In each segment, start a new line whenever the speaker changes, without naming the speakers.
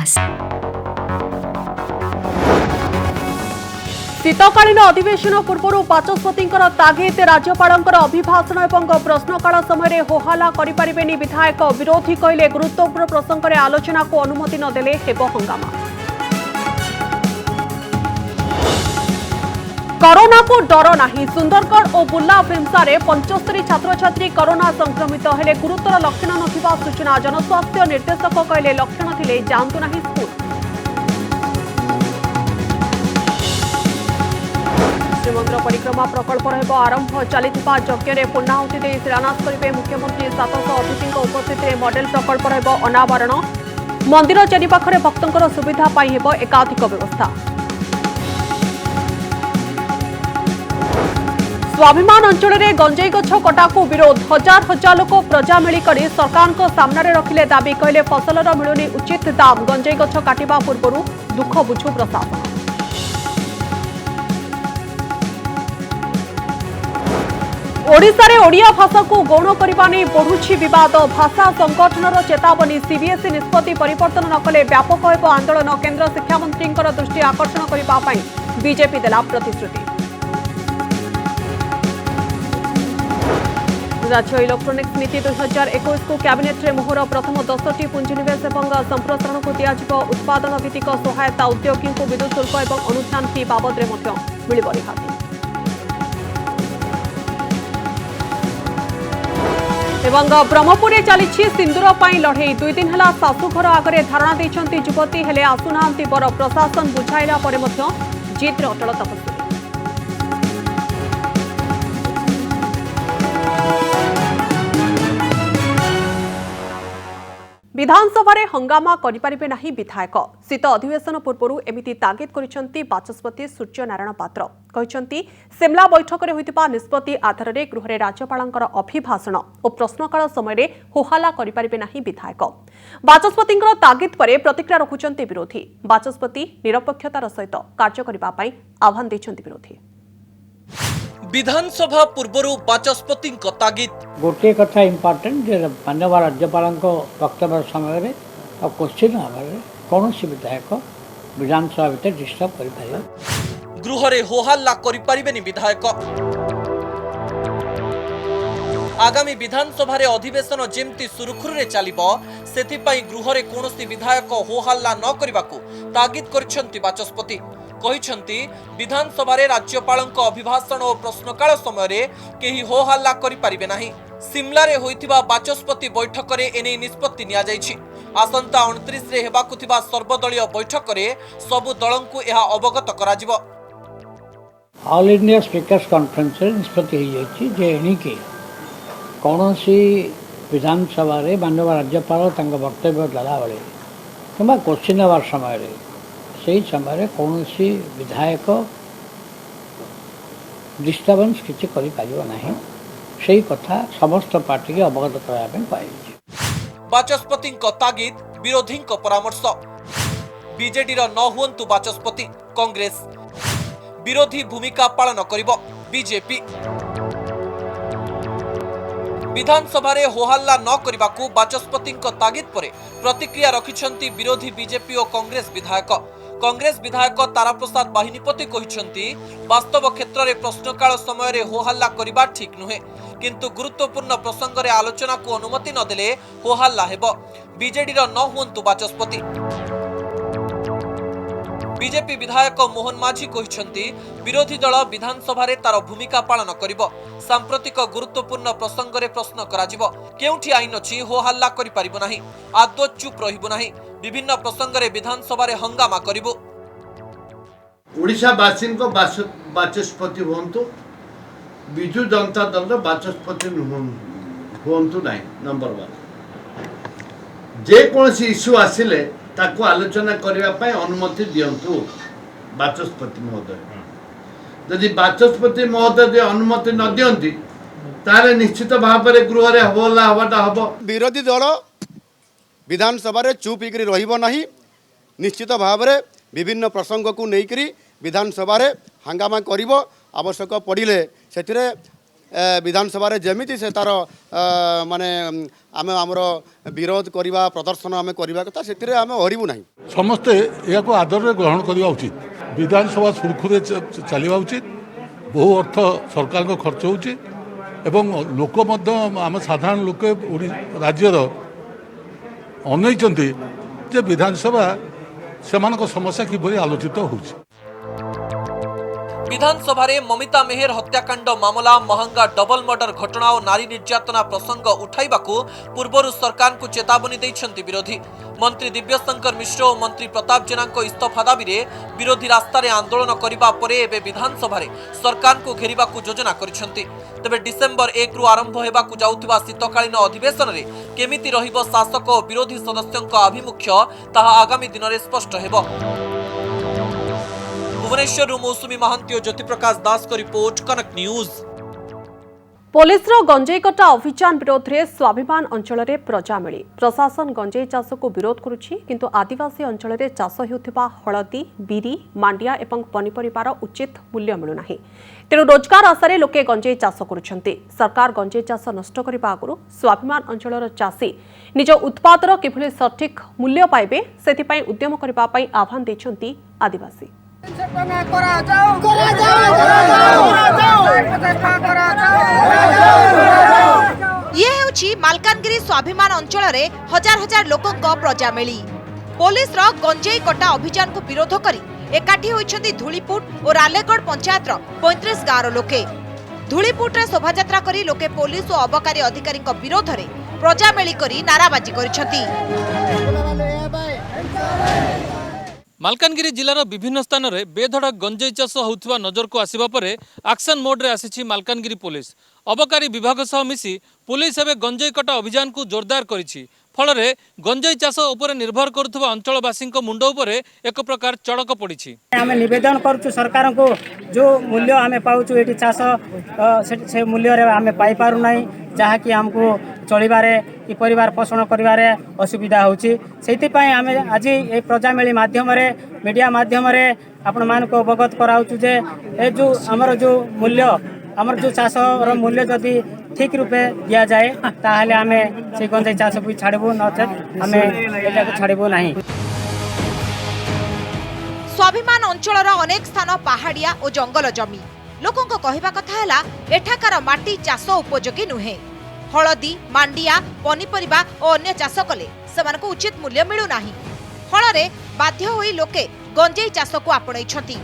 विश्वास।
शीतकालीन अधिवेशन पूर्व बाचस्पति तागिद राज्यपाल अभिभाषण और प्रश्नकाल समय होहल्ला करें विधायक विरोधी कहले गुरुत्वपूर्ण प्रसंग में आलोचना को अनुमति नदेले हेब हंगामा। कोरोना को डर नहीं सुंदरगढ़ और बुर्ला भीमसा 75 छात्र छात्री कोरोना संक्रमित हेले गुरुतर लक्षण नथिबा सूचना। जनस्वास्थ्य निर्देशक कहले लक्षण थिले जांतु नहीं स्कूल। श्रीमंदिर परिक्रमा प्रकल्प रहिब आरंभ चलिथिबा यज्ञ पूर्णाहुति दे शिलान्यास करिवे मुख्यमंत्री। 700 अतिथिଙ୍କ उपस्थिति मॉडल प्रकल्प रहिब अनावरण। मंदिर चारिपाखरे भक्तंकर सुविधा पाई हेब एकाधिक व्यवस्था। स्वाभिमान अंचल में गंजेई गछ कटा को विरोध। हजार हजार लोक प्रजामेली कर सरकार सामने रखिले दाबी कहले फसलर मिलुनी उचित दाम। गंजेई गछ काटिबा पूर्व दुख बुझु प्रशासन। ओडिशा रे ओडिया भाषा को गौण करने नहीं बढ़ुछि विवाद। भाषा संगठन चेतावनी। सीबीएसई निष्पत्ति परिवर्तन न कले व्यापक हेब आंदोलन। केन्द्र शिक्षा मंत्री दृष्टि आकर्षण करने बीजेपी देला प्रतिश्रुति। राज्य इलेक्ट्रोनिक्स नीति 2021 को कैबिनेट रे मोहर। प्रथम 10टी पुंजीनिवेश और संप्रसारण को दिया उत्पादन भित्तिक सहायता। उद्योगी को विद्युत शुल्क और अनुदान फी बाबद मिल रिहाती। ब्रह्मपुर चली सिंदूर लड़े 2 दिन है शाशुघर आगे धारणा देती युवती हेले आसुना बर। प्रशासन बुझाइला जिद्रे अटल तपस्या। विधानसभा रे हंगामा करिपारिबे नाही विधायक। शीत अधिवेशन पूर्व एमिति तागिद करिसेंती बाचस्पति सूर्यनारायण पात्र। कहिसेंती सिमला बैठक रे होइतिबा निष्पत्ति आधार रे गृह रे राज्यपालंकर अभिभाषण और प्रश्नकाल समय रे होहल्ला करिपारिबे नाही विधायक। बाचस्पतिंकर तागिद परे प्रतिक्रिया रखुचंती विरोधी। बाचस्पति निरपेक्षतार सहित कार्य करिबा पई आह्वान दैछंती विरोधी।
विधानसभा पूर्व बाचस्पति तागिद।
गोटे कथा इम्पोर्टेंट माननीय राज्यपाल वक्तव्य समय क्वेश्चन कौन विधायक विधानसभा भीतर डिस्टर्ब कर
गृह रे होहल्ला करिपारिबेनी विधायक। आगामी विधानसभा रे अधिवेशन जेमती सुरुखुरु रे चलिबो सेथिपाई गृह रे कोनोसी विधायक होहल्ला न करिबाकू तागिद करछंती बाचस्पति। कहिछंती विधानसभा रे राज्यपालंक अभिभाषण और प्रश्नकाल समय रे केही होहल्ला करि परिबे नाही। सिमला रे होइथिबा बाचस्पति बैठक रे एने निष्पत्ति निया जायछि। आसंता 29 रे हेबाकु थिबा सर्वदलीय बैठक रे सबु दलंकु एहा अवगत कराजिबो।
ऑल इंडिया स्पीकर्स कॉन्फ्रेंस रे निष्पत्ति होई जायछि जे एनिके कोनोसी विधानसभा रे माननीय राज्यपाल तांग वक्तव्य देला बेले किबा क्वेश्चन आवर समय रे से समय कौन विधायक डिस्टर्बेंस किसी कर कथा समस्त पार्टी के अवगत कराई।
बाचस्पति तागिद विरोधी परामर्श। बीजेडी न हुंतु बाचस्पति। कांग्रेस विरोधी भूमिका पालन करिबो बीजेपी। विधानसभा रे होहल्ला न करिबाकू बाचस्पति तागिद परे प्रतिक्रिया रखिछंती विरोधी बीजेपी और कांग्रेस विधायक। कांग्रेस विधायक तारा प्रसाद बाहिनीपति कहिछंती वास्तव क्षेत्र में प्रश्नकाल समय रे होहल्ला करिबा ठीक नुहे, किंतु गुरुत्वपूर्ण प्रसंग रे आलोचना को अनुमति न देले होहल्ला हेबो। बीजेडी न हुंतु बाचस्पति। बीजेपी विधायक मोहन माझी कहिछंती विरोधी दल विधानसभा रे तार भूमिका पालन करिबो। सांप्रतिक गुरुत्वपूर्ण प्रसंग रे प्रश्न कराजिबो। केउठी आईन अछि होहल्ला करि परिबो नाही। आदो चुप रहिबो नाही। विभिन्न प्रसंग रे विधानसभा रे हंगामा करिबो।
ओडिशा वासिन को बाचस्पति होंतु बिजु जनता दल बाचस्पति होंतु नाही। नंबर 1 जे कोनसी इश्यू आसिले ताको आलोचना करिवा पय अनुमति दियंतु बाचस्पति महोदय। यदि बाचस्पति महोदय अनुमति न दियंती तारे निश्चित भाव में गृह रे हबला हबटा हबो।
विरोधी दल विधानसभा रे चुप होकर रहिबो नाही। निश्चित भाव में विभिन्न प्रसंग को लेकर विधानसभा रे हंगामा करिबो। आवश्यक पड़िले सेतिरे विधानसभा जमी से तार माने आम आमर विरोध करवा प्रदर्शन आम करवा कथा से आम हरबू ना
समस्ते या आदर ग्रहण करने उचित विधानसभा सुरखुरे चलवा उचित बहु अर्थ सरकार को खर्च होची एवं लोक आम साधारण लोक राज्यर अनैचंती जे विधानसभा सेमान समस्या किभली आलोचित होची।
विधानसभा ममिता मेहर हत्याकांड मामला महंगा डबल मर्डर घटना और नारी निर्यातना प्रसंग उठाइबाकू पूर्वर सरकार को चेतावनी दैछंती विरोधी मंत्री दिव्यशंकर मिश्र और मंत्री प्रताप जेना इस्तफा दाबी रे विरोधी रास्तार आंदोलन करबा परे एबे विधानसभा सरकार को घेरिबाकू योजना करिसेंती। तेबे डिसेंबर 1 रु आरंभ हेबाकू जाउथिबा शीतकालीन अधिवेशन रे केमिति रहिबो शासक और विरोधी सदस्यंक आभिमुख्य ताहा आगामी दिन में स्पष्ट हेबो। भुवनेश्वर मौसुमी महांती और ज्योति प्रकाश दास को रिपोर्ट कनक न्यूज।
पुलिस गंजेई कटा अभियान विरोध में स्वाभिमान अंचल में प्रजामेली प्रशासन गंजेई चाष को विरोध करुछि किंतु आदिवासी अंचल में चाष होउथिबा हळदी बिरी मांडिया एवं पनिपरिबार उचित मूल्य मिलुना तेणु रोजगार आशारे लोके गंजेई चाष करुछंती। सरकार गंजेई चाष नष्ट करबा आगुरु स्वाभिमान अंचलर चाषी निज उत्पादर किभली सठिक मूल्य पाइबे सेथिपई उद्यम करबा पई आह्वान दैछंती आदिवासी।
ये हेउछि मालकानगिरी स्वाभिमान अंचल रे हजार हजार लोकों प्रजामेली पुलिस रो गंजेई कटा अभियान को विरोध करी एकाठी होइछंती धुलीपुट और रालेगढ़ पंचायत रो 35 गाँव लोके। धुलीपुट रे शोभायात्रा करी लोके पुलिस और अबकारी अधिकारी विरोध रे प्रजामेली करी नाराबाजी करिछंती।
मालकानगिरी जिलार विभिन्न स्थान में बेधड़क गंजेई चाष होउथिबा नजर को आसिबा परे एक्शन मोड रे आसीछि मालकानगिरी पुलिस। अबकारी विभाग सह मिसी पुलिस एबे गंजेई कटा अभियान को जोरदार करिछि। फल गंजेई चाष उपर निर्भर करुवा अंचलवासी मुंड उपरे एक प्रकार चड़क पड़ी।
आम नवेदन करुँ सरकार को जो मूल्य आम पाचु ये चाष से मूल्य आम पाई पारना जहाँकि आमको चलबारे कि परिवार पोषण करिवारे असुविधा होची। आम आज ये प्रजामेली माध्यम मीडिया माध्यम आपण मान को अवगत कराऊँ जे ए जो आमर जो मूल्य आमर जो चाष मूल्य जदि ठीक रूपे दिया जाए ताहले आमे से गंजेई चाष को छाड़बू नचेत आमे एटा को छाड़बू नाही।
स्वाभिमान अंचलर अनेक स्थान पहाड़िया और जंगल जमी लोकों को कहवा कथा हैला एठाकार माटी चाष उपयोगी नुहे। हळदी मांडिया पनिपरिबा और अन्य चाष कले सेमानको उचित मूल्य मिलु नाही। फल बाध्य होई लोके गंजेई चाष को आपणैछंती।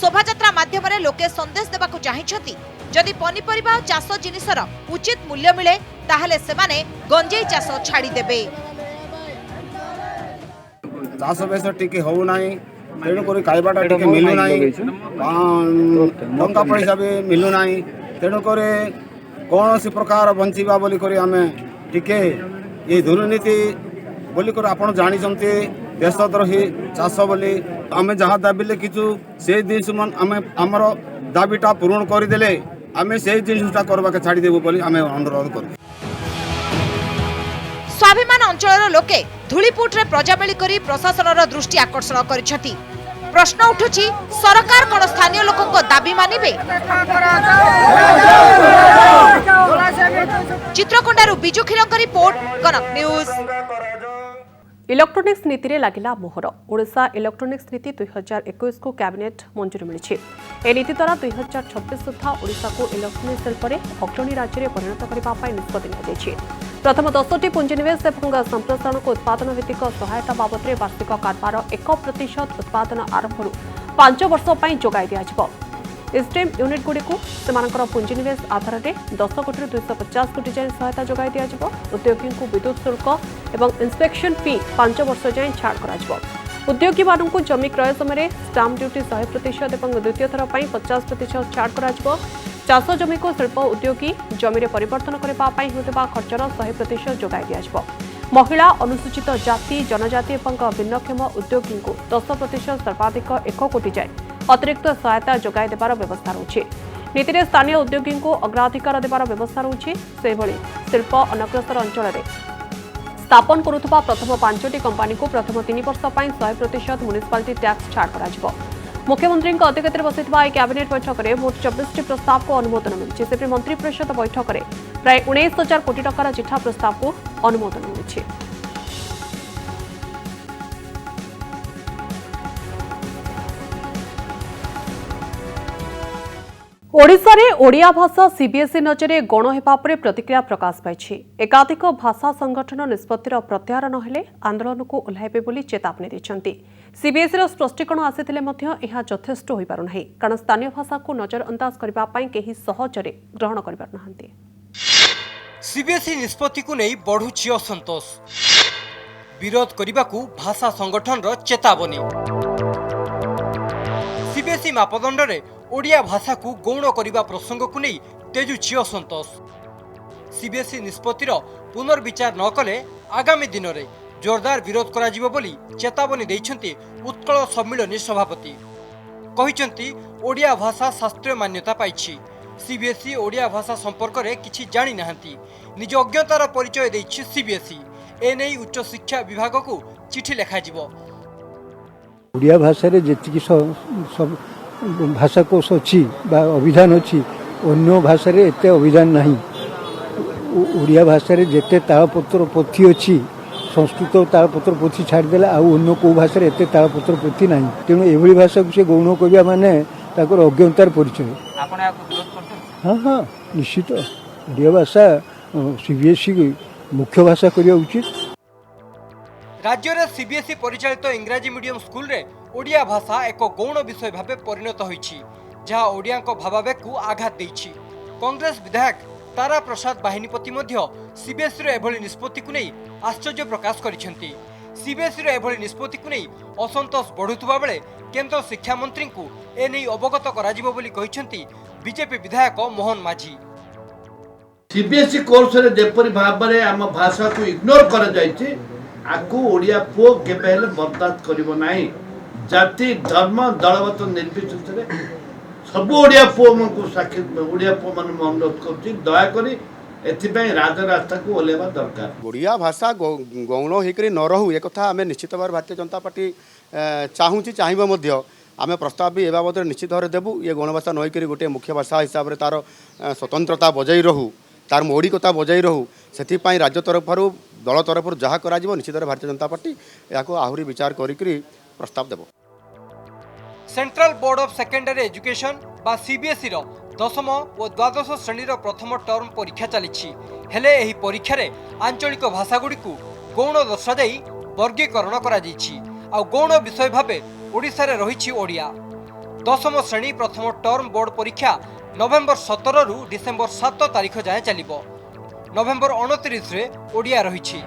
शोभायात्रा माध्यम लोके संदेश देबाकू चाहिछंती जदि पनिपरिबा और चाष जिनिसर उचित मूल्य मिले ताहले सेमाने गंजेई चाष छाड़ी देबे।
चाष बेस टिके हो नाही तेणु करी खाइबाटा टिके मिलु नाही टंका पैसा भी मिलु नाही तेणु करी कौन प्रकार बंचिबा बोली करी आमे टिके ये दुर्नीति बोली कर आपण जानी चंती देशद्रोही चाष बोली आमे जहाँ दाबिले किछु से दिस मन आमे हमर दाबीटा पूर्ण कर देले आमे से जिनिसटा करबा के छाड़ी देबो बोली आमे अनुरोध कर।
स्वाभिमान अंचलर लोके धुलीपुट रे प्रजामेली करी प्रशासनर दृष्टि आकर्षण करिछथि। प्रश्न उठुछि सरकार कोन स्थानीय लोकों को दाबी मानिबे। चित्रकोंडारू बिजु खिलंक रिपोर्ट कनक न्यूज।
इलेक्ट्रोनिक्स नीति रे लागिला मोहर। ओडिशा इलेक्ट्रोनिक्स नीति 2021 को कैबिनेट मंजूरी मिली। ए नीति द्वारा 2026 सुधा ओडिशा को इलेक्ट्रोनिक्स शिल्प में अग्रणी राज्य में परिणत करने निष्पत्ति नियाଯାଇଛି। प्रथम 10टी पुंजीनिवेश और संप्रसारण को उत्पादन भित्तिक सहायता बाबद वार्षिक कारबार 1% उत्पादन आरंभ 5 वर्ष पर जोगाई दिज्व। स्टेम यूनिट गुड़ी से पुंजीनिवेश आधार में 10 कोटी 250 कोटी जाए सहायता जोगाई दिज्व। उद्योगी को विद्युत शुल्क और इन्स्पेक्शन फी 5 वर्ष जाए छाड़ कर उद्योगी मानू जमी क्रय समय स्टाम्प ड्यूटी 100% और द्वितीय थर पर 50% छाड़ कर चाष जमी को शिल्प उद्योगी जमी परिवर्तन करने होता खर्चर 100% जोगाई दिज्व। महिला अनुसूचित जाति जनजाति और भिन्नक्षम उद्योगी को 10% सर्वाधिक 1 कोटी जाए अतिरिक्त सहायता जोगाई देवार व्यवस्था रही। नीति में स्थानीय उद्योगी को अग्राधिकार देवार व्यवस्था रही। शिल्प अनग्रसर अंचल में स्थापन करुवा प्रथम 5टी कंपानी को प्रथम 3 वर्ष पर 100% म्युनिसिपालिटी टैक्स छाड़ कर मुख्यमंत्री अध्यक्षतार बसिथिबा कैबिनेट बैठक में मोट 24 प्रस्ताव को अनुमोदन मिली। सेपरि मंत्रिपरिषद बैठक में प्राय 19,000 कोटी टंकार चिठा प्रस्ताव को अनुमोदन मिली। ओडिशा रे ओडिया भाषा सीबीएसई नजरे गण हेबा परे प्रतिक्रिया प्रकाश पाइछि। एकाधिक भाषा संगठन निष्पत्तिर प्रत्याहार नहेले आंदोलन को ओह्लाइबे बोली चेतावनी दैछन्ति। सीबीएसई रो स्पष्टीकरण आसिथिले मध्य एहा यथेष्ट होई पारु नाही, कारण स्थानीय भाषा को नजरअंदाज करबा पई केही सहजरे ग्रहण करि पारु नाहंती।
सीबीएसई निष्पत्ति को नहीं बढ़ुछि असंतोष, विरोध करबाकू भाषा संगठन रो चेतावनी। सीबीएसई मापदंड रे ओडिया भाषा को गौण करने प्रसंग को नहीं तेजुछि असंतोष। सीबीएसई निष्पत्तिर पुनर्विचार न कले आगामी दिन में जोरदार विरोध करा जिवो बोली चेतावनी दैछन्ति उत्कल सम्मिलनी सभापति। कहिछन्ति ओडिया भाषा शास्त्रीय मान्यता पाइछि। सीबीएसई ओडिया भाषा संपर्क में किछि जानि नाहंती, निज अज्ञतार परिचय दैछि सीबीएसई। एने उच्च शिक्षा विभाग को चिठी लेखा जिवो।
ओडिया भाषा रे जेतिकी सब भाषाकोश अच्छी अभिधान अच्छी अन्य भाषा रे एते अभिधान नहीं। ओडिया भाषा रे जेते तालपत्र पोथी अच्छी संस्कृत तालपत्र पोथी छाड़देला आउ अन्य को भाषा रे एते तालपत्र पोथी नहीं। तेणु एभली भाषा को से गौण करिया माने ताकर अज्ञतार परिचय। हाँ हाँ निश्चित ओडिया भाषा सीबीएसई मुख्य भाषा करिया उचित।
राज्य रे सीबीएसई परिचालित इंग्राजी मीडियम स्कूल रे ओडिया भाषा एक गौण विषय भाव परिणत होइछि, जहाँ ओडिया भावावेग को आघात देइछि। कांग्रेस विधायक तारा प्रसाद बाहिनीपति मध्य सीबीएसई रो एभली निष्पत्ति को नहीं आश्चर्य प्रकाश करिसेंति। सीबीएसई रो एभली निष्पत्ति को नहीं असंतोष बढ़ुथुबा बेले केंद्र शिक्षा मंत्री को एने अवगत कराजिबो बोली कहिसेंति बीजेपी विधायक मोहन माझी।
सीबीएसई कोर्स रे जेपरि भाव रे हम भाषा को इग्नोर कर जाइछि, आकु ओडिया पुओ केबे हेले बर्दाश्त करिवो नाही। जाति धर्म दलगत निर्विशेषे सब ओडिया पुओ को साक्षी ओडिया पुओ मान अनुरोध करछि, दयाकरी एथिपई राजरास्ता को ओलेबा दरकार।
ओडिया भाषा गौण होकर न रहू एक कथा आम निश्चित भाव भारतीय जनता पार्टी चाहूँगी चाहब मध्य आम प्रस्ताव भी ए बाबद निश्चित भाव देवु। ये गौण भाषा नईकरी गोटे मुख्य भाषा हिसाब से तार स्वतंत्रता बजाई रहू, तार मौलिकता बजाई रहू, से राज्य तरफ दल तरफ जहाँ कर निश्चित भाव भारतीय जनता पार्टी या आहरी विचार करी प्रस्ताव देव।
Central board of secondary education बा सीबीएसई रो 10म और 12श श्रेणी रो प्रथम टर्म परीक्षा चली। हेले एही परीक्षा रे आंचलिक भाषा गुडी को गौण दर्शा जाई वर्गीकरण करा जाईछि। आ गौण विषय भाबे ओडिसा रे रहिछि ओडिया। 10म श्रेणी प्रथम टर्म बोर्ड परीक्षा नवेम्बर 17 रु डिसेम्बर 7 तारिख जाए चलिबो। नवेम्बर 29 रे ओडिया रहिछि।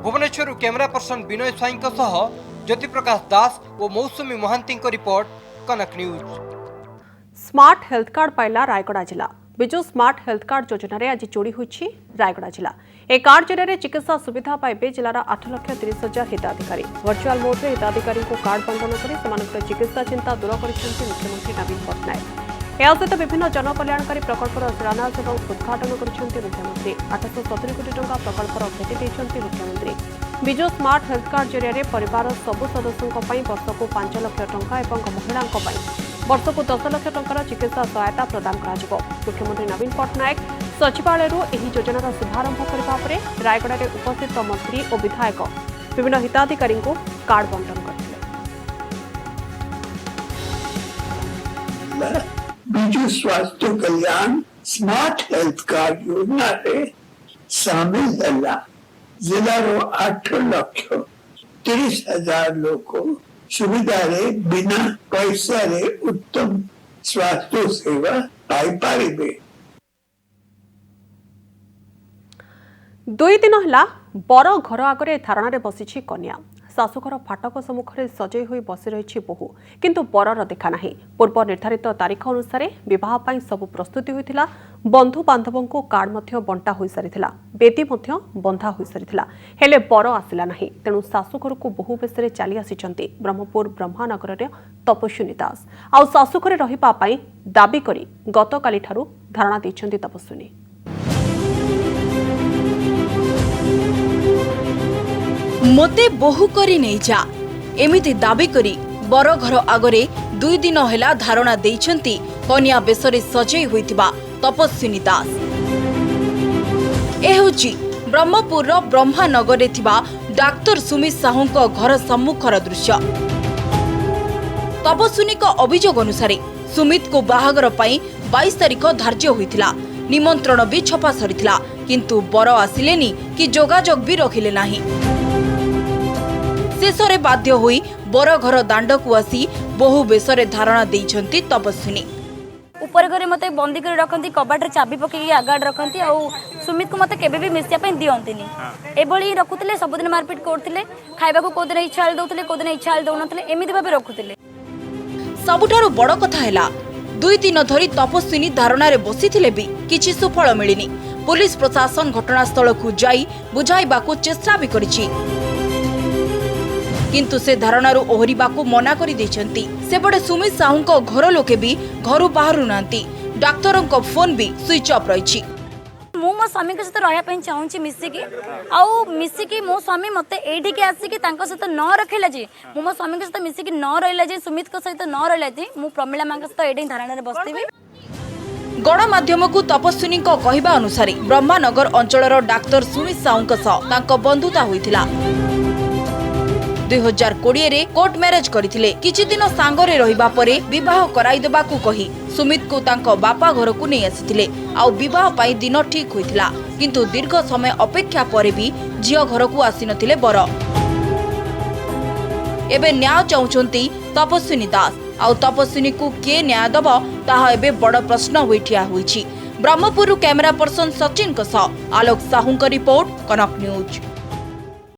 भुवनेश्वर कैमरा पर्सन विनय स्वाई सह ज्योति प्रकाश दास और मौसुमी महांती रिपोर्ट, कनक न्यूज।
स्मार्ट हेल्थ कार्ड पाइला रायगड़ा जिला। बिजु स्मार्ट हेल्थ कार्ड योजना रे आज जोड़ी होइछि रायगड़ा जिला। ए कार्ड जरिए चिकित्सा सुविधा पाइबे जिलार 8,30,000 हिताधिकारी। वर्चुअल मोड रे हिताधिकारी को कार्ड बंटन करी समानक चिकित्सा चिंता दूर करिसेंति मुख्यमंत्री नवीन पट्टनायक। या सहित विभिन्न जनकल्याणकारी प्रकल्पर शिलान्यास और उद्घाटन करिसेंति मुख्यमंत्री। 870 कोटी टंका प्रकल्पर भेटी दैछन्ति मुख्यमंत्री। बिजु स्मार्ट हेल्थ कार्ड जरिए परिवार सबु सदस्यों वर्ष को 5 लाख टंका और महिला वर्ष को 10 लाख टंकार चिकित्सा सहायता प्रदान करा। मुख्यमंत्री नवीन पट्टनायक सचिवालय योजनार शुभारंभ करने पर रायगड़ा में उपस्थित मंत्री और विधायक विभिन्न हिताधिकारी को कार्ड बंटन करते।
बिजु स्वास्थ्य कल्याण स्मार्ट हेल्थ कार्ड योजना रे शामिल है। जिलार 8,30,000 लोक सुविधा रे बिना पैसा रे उत्तम स्वास्थ्य सेवा पाई पारिबे।
2 दिन हला बर घर आगे धारणा रे बसिछि कन्या। शाशुघर फाटक सम्मुखें सजई होई बसी रही बोहू, किंतु बरर देखा नहीं। पूर्व निर्धारित तारीख अनुसार विवाह पाई सब प्रस्तुति होइथिला। बंधु बांधवों को कार्ड मध्य बंटा होई सारिथिला, बेदी मध्य बंधा होई सारिथिला, हेले बर आसिला नहीं। तेणु शाशुघर को बहु बेसरे चली आसिचंती ब्रह्मपुर ब्रह्मानगर रे तपस्विनी दास। आ शाशुघरे रहिबा पाई दाबी करी गतकाली ठारू धारणा दैछंती तपस्विनी।
मोते बहु करी नहीं जा एमिति दाबी करी बर घर आगरे 2 दिन हेला धारणा देइछंती कन्या बेसरे सजई होइतिबा तपस्विनी दास। ए होची ब्रह्मपुर ब्रह्मानगर रे थिबा डाक्टर सुमित साहू घर सम्मुखर दृश्य। तपस्विनी अभियोग अनुसार सुमित को बाहागर पाई 22 तारिख धार्य होइतिला। निमंत्रण भी छपा सरीथिला किंतु बर आसिलेनी कि जोगाजोग भी रखिले नाही। शेषरे बाध्य होई बर घर दांड को आसी बहु बेसरे धारणा देइछंती तपस्विनी।
ऊपर घरे मते बंदी कर रखंती, कबाट रे चाबी पकेई आगाड रखंती और सुमित को मते केबे भी मिसिया पे दियंतीनी। एबोली रखुतले, सबदिन मारपीट करथिले, खाइबा को कोदिन इच्छा दउतले, कोदिन इच्छा दउनथले, एमिति भाबे रखुतले।
सबुठारु बड़ कथा हैला 2 दिन धरी तपस्विनी धारणा रे बसिथिले भी किछि सुफल मिलिनी। पुलिस प्रशासन घटनास्थल को जाई बुझाइबाकू चेष्टा भी करिछि किंतु से धारणारू ओहरिबाकू मना करि दैछंती। सेपटे सुमित साहू घर लोके भी घरु बाहरु नांती। डाक्टरों को फोन भी स्विच ऑफ रहिछि।
मो स्वामी के सहित रहा चाहूँगी मिसिकी आउ मिसिकी मो स्वामी मत ये आसिकी सहित न रखला जे मो स्वामी के सहित मिसिकी न रहा जे सुमित के सहित न रहा जे मु प्रमिला माँ के सहित ये धारणा बसती।
गणमाध्यम को तपस्विनी कहवा अनुसार ब्रह्मानगर अंचल डाक्तर सुमित साहू बंधुता होइथिला। 2020 रे कोर्ट मैरेज करथिले। किछि दिन सांगरे रहिबा परे विवाह कराई देबाकू कही सुमित को तांको बापा घर को नहीं आसिथिले। आउ विवाह पाई दिन ठीक होइथिला किंतु दीर्घ समय अपेक्षा परे भी झियो घर को आसी नथिले बर। एबे न्याय चाहुचंती तपस्विनी दास। आउ तपस्विनी को के न्याय दब ताहा एबे बड़ प्रश्न होइठिया होइछि। ब्रह्मपुर कैमरा पर्सन सचिन को सह आलोक साहू का रिपोर्ट, कनक न्यूज।